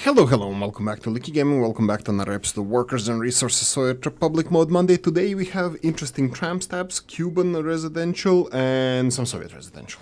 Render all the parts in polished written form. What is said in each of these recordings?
Hello, and welcome back to Oolykee Gaming. Welcome back to another episode of Workers and Resources Soviet Republic Mode Monday. Today we have interesting tram stops, Cuban residential, and some Soviet residential.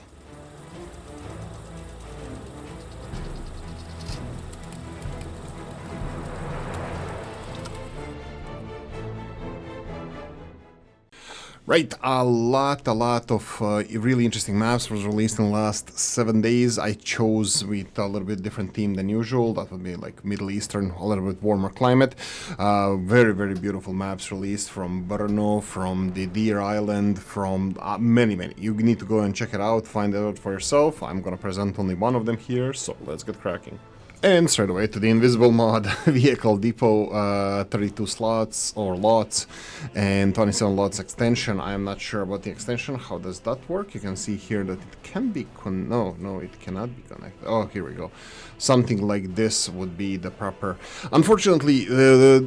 Right, a lot of really interesting maps was released in the last 7 days. I chose with a little bit different theme than usual. That would be like Middle Eastern, a little bit warmer climate. Very beautiful maps released from Brno, from the Deer Island, from many. You need to go and check it out, find it out for yourself. I'm gonna present only one of them here, so let's get cracking. And straight away to the Invisible mod, Vehicle Depot, 32 slots or lots and 27 lots extension. I am not sure about the extension. How does that work? You can see here that it can be no, it cannot be connected. Oh, here we go. Something like this would be the proper. Unfortunately,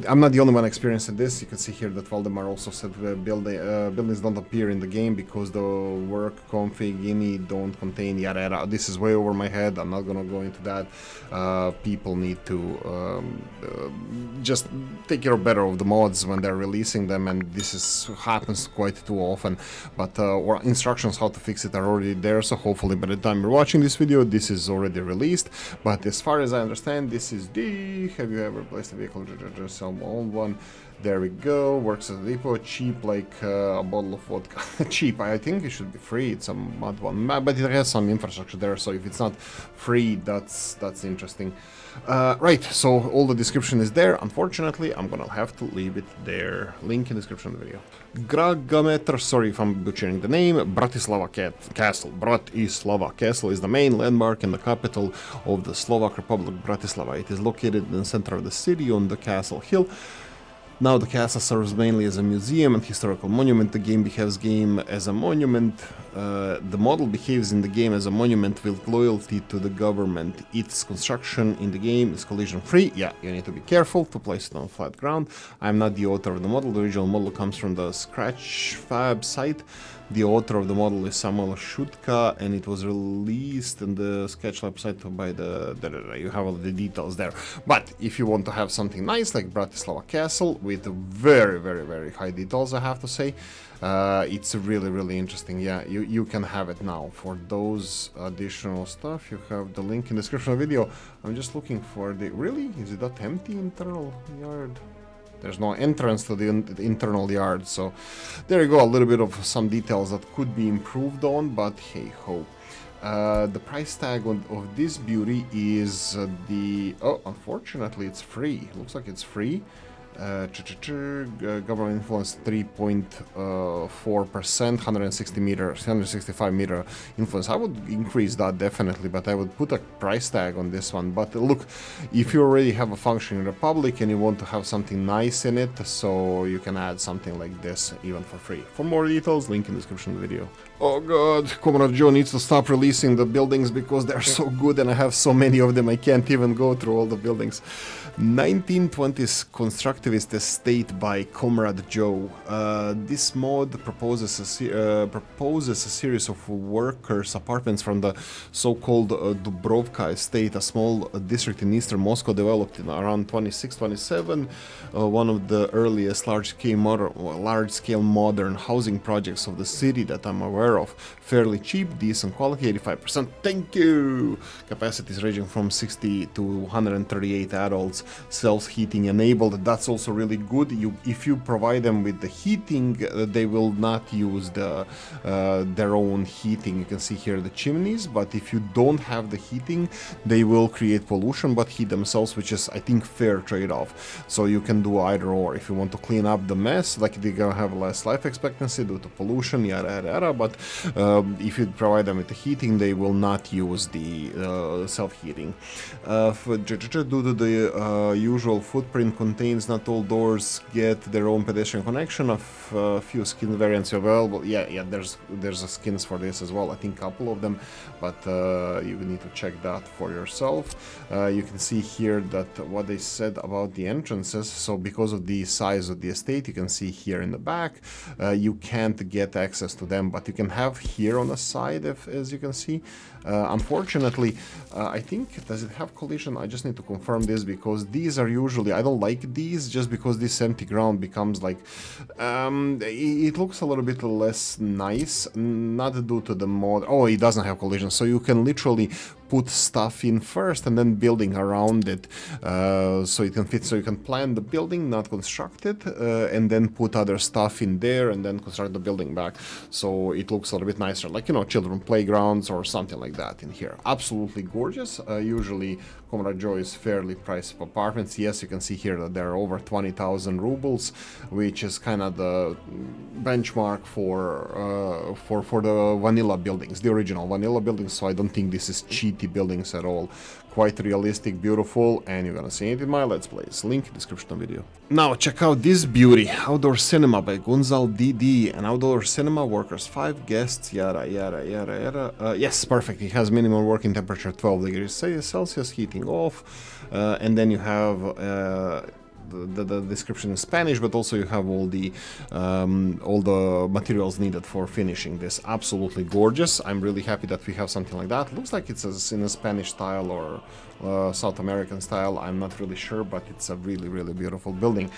I'm not the only one experiencing this. You can see here that Valdemar also said buildings don't appear in the game because the work config ini don't contain yada yada. This is way over my head. I'm not gonna go into that. People need to just take care better of the mods when they're releasing them, and this happens quite too often. But or instructions how to fix it are already there, so hopefully by the time you're watching this video, this is already released. But as far as I understand, this is the have you ever placed a vehicle just sell my own one? There we go. Works as a depot, cheap like a bottle of vodka. Cheap, I think it should be free. It's a mod one, but it has some infrastructure there, so if it's not free, that's interesting. Right, so all the description is there. Unfortunately, I'm gonna have to leave it there. Link in the description of the video. Gragameter, sorry if I'm butchering the name. Bratislava Castle. Bratislava Castle is the main landmark and the capital of the Slovak Republic, Bratislava. It is located in the center of the city on the castle hill. Now the castle serves mainly as a museum and historical monument. The game behaves as a monument. The model behaves in the game as a monument with loyalty to the government. Its construction in the game is collision free. Yeah, you need to be careful to place it on flat ground. I'm not the author of the model. The original model comes from the Scratchfab site. The author of the model is Samuel Shutka, and it was released in the Sketchlab site by you have all the details there. But if you want to have something nice like Bratislava Castle with very high details, I have to say, it's really interesting. Yeah, you can have it now. For those additional stuff, you have the link in the description of the video. I'm just looking for the is it that empty internal yard? There's no entrance to the internal yard, so there you go, a little bit of some details that could be improved on, but hey ho. The price tag of this beauty is unfortunately it's free. Looks like it's free. Government influence 3.4%, 165 meter influence. I would increase that definitely, but I would put a price tag on this one. But look, if you already have a functioning republic and you want to have something nice in it, so you can add something like this even for free. For more details, link in the description of the video. Oh god, Comrade Joe needs to stop releasing the buildings because they're so good and I have so many of them I can't even go through all the buildings. 1920s Constructivist Estate by Comrade Joe. This mod proposes a series of workers' apartments from the so-called Dubrovka Estate, a small district in eastern Moscow developed in around 26-27. One of the earliest large-scale modern housing projects of the city that I'm aware of. Fairly cheap, decent quality, 85%. Thank you! Capacities ranging from 60 to 138 adults. Self-heating enabled. That's also really good. If you provide them with the heating, they will not use their own heating. You can see here the chimneys, but if you don't have the heating, they will create pollution but heat themselves, which is, I think, fair trade-off. So you can do either or. If you want to clean up the mess, like they're gonna have less life expectancy due to pollution, yada. But if you provide them with the heating, they will not use the self-heating. Due to the usual footprint contains not not all doors get their own pedestrian connection. A few skin variants are available. Yeah, there's a skins for this as well. I think a couple of them, but you need to check that for yourself. You can see here that what they said about the entrances. So because of the size of the estate, you can see here in the back, you can't get access to them, but you can have here on the side, as you can see. Unfortunately, I think, does it have collision? I just need to confirm this, because these are usually, I don't like these, just because this empty ground becomes like, it looks a little bit less nice, not due to the mod. Oh, it doesn't have collision, so you can literally put stuff in first and then building around it, so it can fit. So you can plan the building, not construct it, and then put other stuff in there and then construct the building back, so it looks a little bit nicer, like, you know, children playgrounds or something like that in here. Absolutely gorgeous. Usually Comrade Joe is fairly priced apartments. Yes, you can see here that there are over 20,000 rubles, which is kind of the benchmark for the vanilla buildings, the original vanilla buildings. So I don't think this is cheaty buildings at all. Quite realistic, beautiful, and you're gonna see it in my Let's Plays. Link description of video. Now check out this beauty, outdoor cinema by Gunzal DD. An outdoor cinema, workers 5, guests, yada yada yada yada. Yes, perfect. It has minimum working temperature 12 degrees Celsius, heating off, and then you have the description in Spanish, but also you have all the materials needed for finishing this. Absolutely gorgeous. I'm really happy that we have something like that. Looks like it's in a Spanish style or South American style. I'm not really sure, but it's a really, really beautiful building.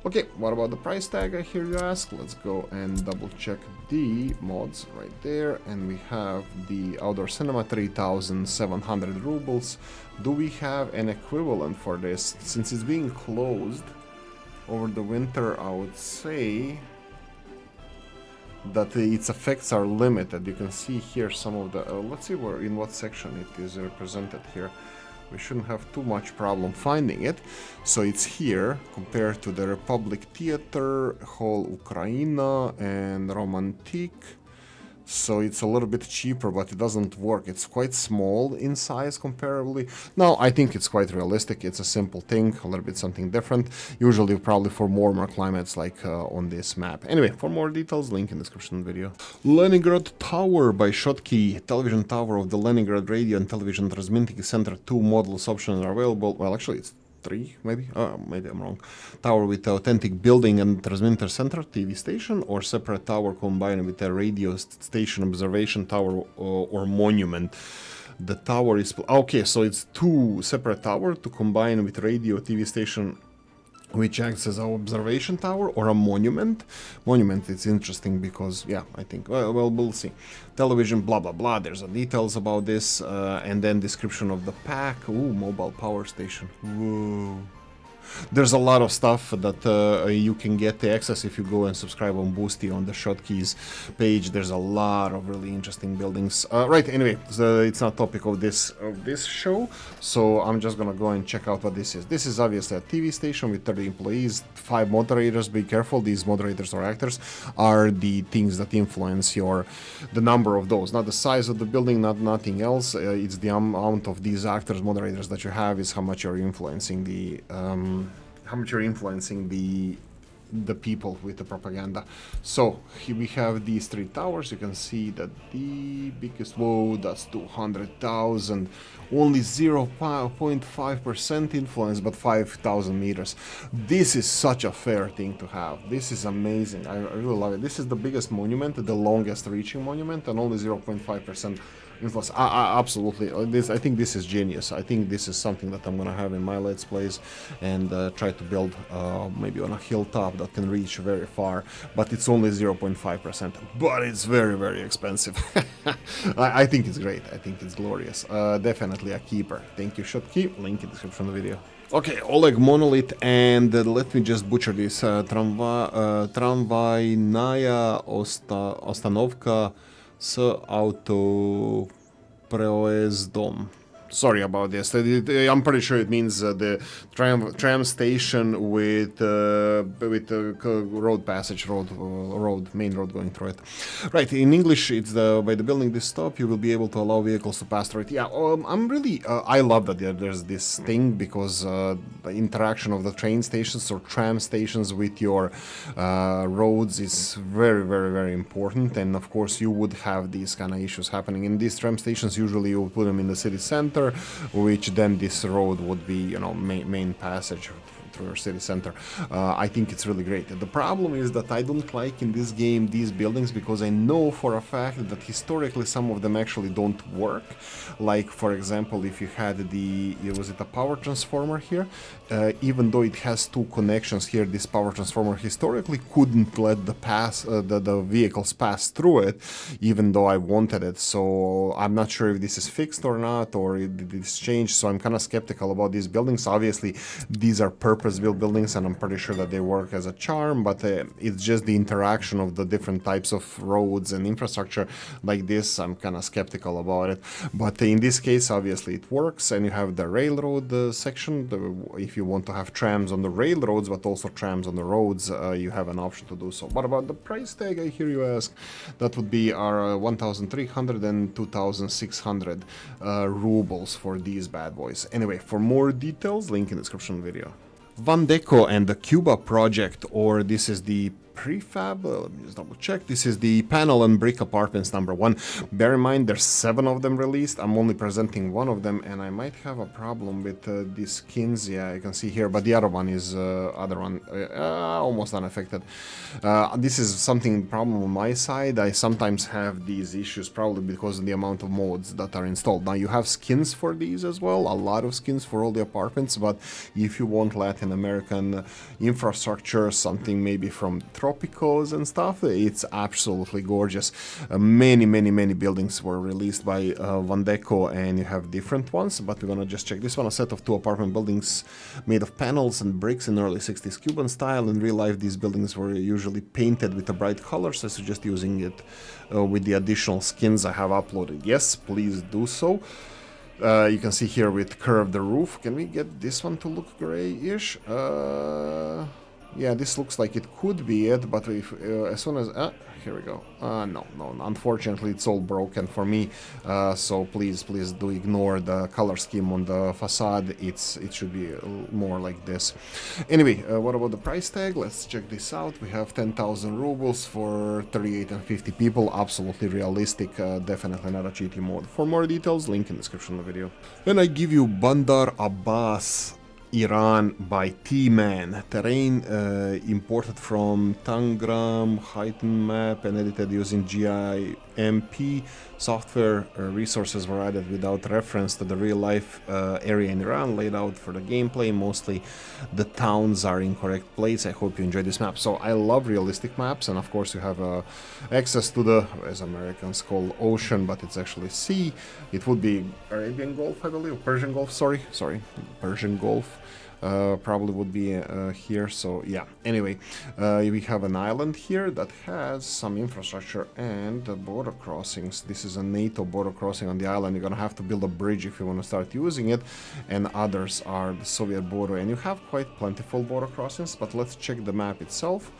Okay, what about the price tag, I hear you ask? Let's go and double check the mods right there, and we have the outdoor cinema, 3,700 rubles. Do we have an equivalent for this? Since it's being closed over the winter, I would say that its effects are limited. You can see here some of the, let's see in what section it is represented here. We shouldn't have too much problem finding it. So it's here compared to the Republic Theater, Hall Ukraina, and Romantic. So it's a little bit cheaper, but it doesn't work. It's quite small in size comparably. No, I think it's quite realistic. It's a simple thing, a little bit something different. Usually probably for warmer climates like on this map. Anyway, for more details, link in description video. Leningrad Tower by Oolykee. Television tower of the Leningrad Radio and Television Transmitting Center. 2 models options are available. Well, actually it's 3, maybe? Maybe I'm wrong. Tower with authentic building and transmitter center, TV station, or separate tower combined with a radio station, observation tower, or monument. The tower is... Okay, so it's 2 separate towers to combine with radio, TV station, which acts as an observation tower, or a monument. Monument, it's interesting because, yeah, I think, well, we'll see. Television, blah, blah, blah, there's details about this, and then description of the pack. Ooh, mobile power station. Whoa. There's a lot of stuff that you can get the access if you go and subscribe on Boosty on the Shotkeys page. There's a lot of really interesting buildings. Right, anyway, so it's not topic of this show, so I'm just gonna go and check out what this is. This is obviously a TV station with 30 employees, 5 moderators. Be careful, these moderators or actors are the things that influence the number of those, not the size of the building, not nothing else. It's the amount of these actors, moderators that you have, is how much you're influencing the people with the propaganda. So here we have these 3 towers. You can see that the biggest, whoa, that's 200,000, only 0.5% influence, but 5,000 meters. This is such a fair thing to have. This is amazing. I really love it. This is the biggest monument, the longest reaching monument, and only 0.5% influence. Absolutely. I think this is genius. I think this is something that I'm gonna have in my Let's Plays, and try to build maybe on a hilltop that can reach very far, but it's only 0.5%, but it's very, very expensive. I think it's great. I think it's glorious. Definitely a keeper. Thank you, Oolykee. Link in the description of the video. Okay, Oleg Monolith, and let me just butcher this. Tramvайная остановка с автопроездом. Sorry about this. I'm pretty sure it means the tram station with road passage, main road going through it. Right. In English, it's by the building this stop, you will be able to allow vehicles to pass through it. Yeah. I'm really. I love that there's this thing because the interaction of the train stations or tram stations with your roads is very, very, very important. And of course, you would have these kind of issues happening in these tram stations. Usually, you would put them in the city center, which then this road would be, main passage through your city center. I think it's really great. The problem is that I don't like in this game these buildings because I know for a fact that historically some of them actually don't work. Like, for example, if you had was it a power transformer here? Even though it has two connections here, this power transformer historically couldn't let the vehicles pass through it, even though I wanted it. So I'm not sure if this is fixed or not, or did this change. So I'm kind of skeptical about these buildings. Obviously, these are purpose-built buildings, and I'm pretty sure that they work as a charm, but it's just the interaction of the different types of roads and infrastructure like this. I'm kind of skeptical about it. But in this case, obviously, it works, and you have the railroad section. If you want to have trams on the railroads, but also trams on the roads, you have an option to do so. What about the price tag, I hear you ask? That would be our 1,300 and 2,600 rubles for these bad boys. Anyway, for more details, link in the description of the video. Vandeco and the Cuba project, or this is the prefab, let me just double check. This is the panel and brick apartments #1. Bear in mind there's 7 of them released. I'm only presenting one of them, and I might have a problem with these skins. Yeah, you can see here, but the other one is almost unaffected. This is something problem on my side. I sometimes have these issues probably because of the amount of mods that are installed. Now you have skins for these as well, a lot of skins for all the apartments, but if you want Latin American infrastructure, something maybe from Tropicos and stuff, it's absolutely gorgeous. Many buildings were released by Vandeco, and you have different ones, but we're gonna just check this one. A set of 2 apartment buildings made of panels and bricks in early 60s Cuban style. In real life, these buildings were usually painted with a bright color, so I suggest using it with the additional skins I have uploaded. Yes, please do so. You can see here with curved the roof. Can we get this one to look grayish? Yeah, this looks like it could be it, but if as soon as here we go. No, unfortunately it's all broken for me. So please do ignore the color scheme on the facade. It should be more like this. Anyway, what about the price tag? Let's check this out. We have 10,000 rubles for 38 and 50 people. Absolutely realistic. Definitely not a cheating mode. For more details, link in the description of the video. And I give you Bandar Abbas, Iran by T-Man. Terrain imported from Tangram, heightened map and edited using GIMP software. Resources were added without reference to the real-life area in Iran laid out for the gameplay. Mostly the towns are in correct place. I hope you enjoy this map. So I love realistic maps, and of course you have access to the, as Americans call, ocean, but it's actually sea. It would be Arabian Gulf, I believe, Persian Gulf, sorry, Persian Gulf. Probably would be here, so yeah. Anyway, we have an island here that has some infrastructure and border crossings. This is a NATO border crossing on the island. You're gonna have to build a bridge if you want to start using it, and others are the Soviet border, and you have quite plentiful border crossings. But let's check the map itself.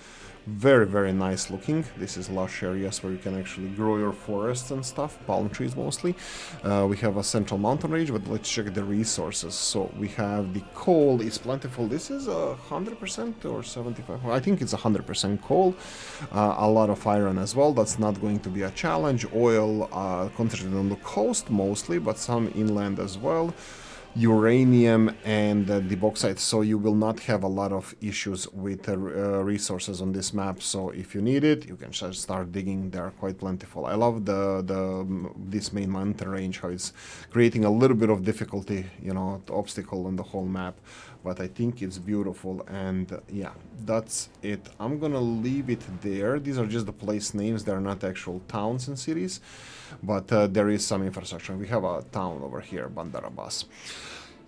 Very nice looking. This is lush areas where you can actually grow your forests and stuff, palm trees mostly. We have a central mountain range, but let's check the resources. So we have the coal is plentiful. This is 100% or 75%. I think it's 100% coal. A lot of iron as well. That's not going to be a challenge. Oil concentrated on the coast mostly, but some inland as well. Uranium and the bauxite, so you will not have a lot of issues with resources on this map. So if you need it, you can just start digging. They are quite plentiful. I love this main mountain range, how it's creating a little bit of difficulty, obstacle on the whole map, but I think it's beautiful. And yeah, that's it. I'm gonna leave it there. These are just the place names. They're not actual towns and cities, but there is some infrastructure. We have a town over here, Bandar Abbas.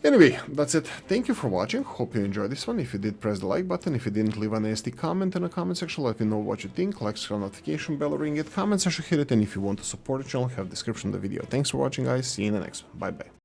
Anyway, that's it. Thank you for watching. Hope you enjoyed this one. If you did, press the like button. If you didn't, leave a nasty comment in the comment section. Let me know what you think. Like, subscribe, notification bell, ring it, comment section, hit it. And if you want to support the channel, have the description of the video. Thanks for watching, guys. See you in the next one. Bye-bye.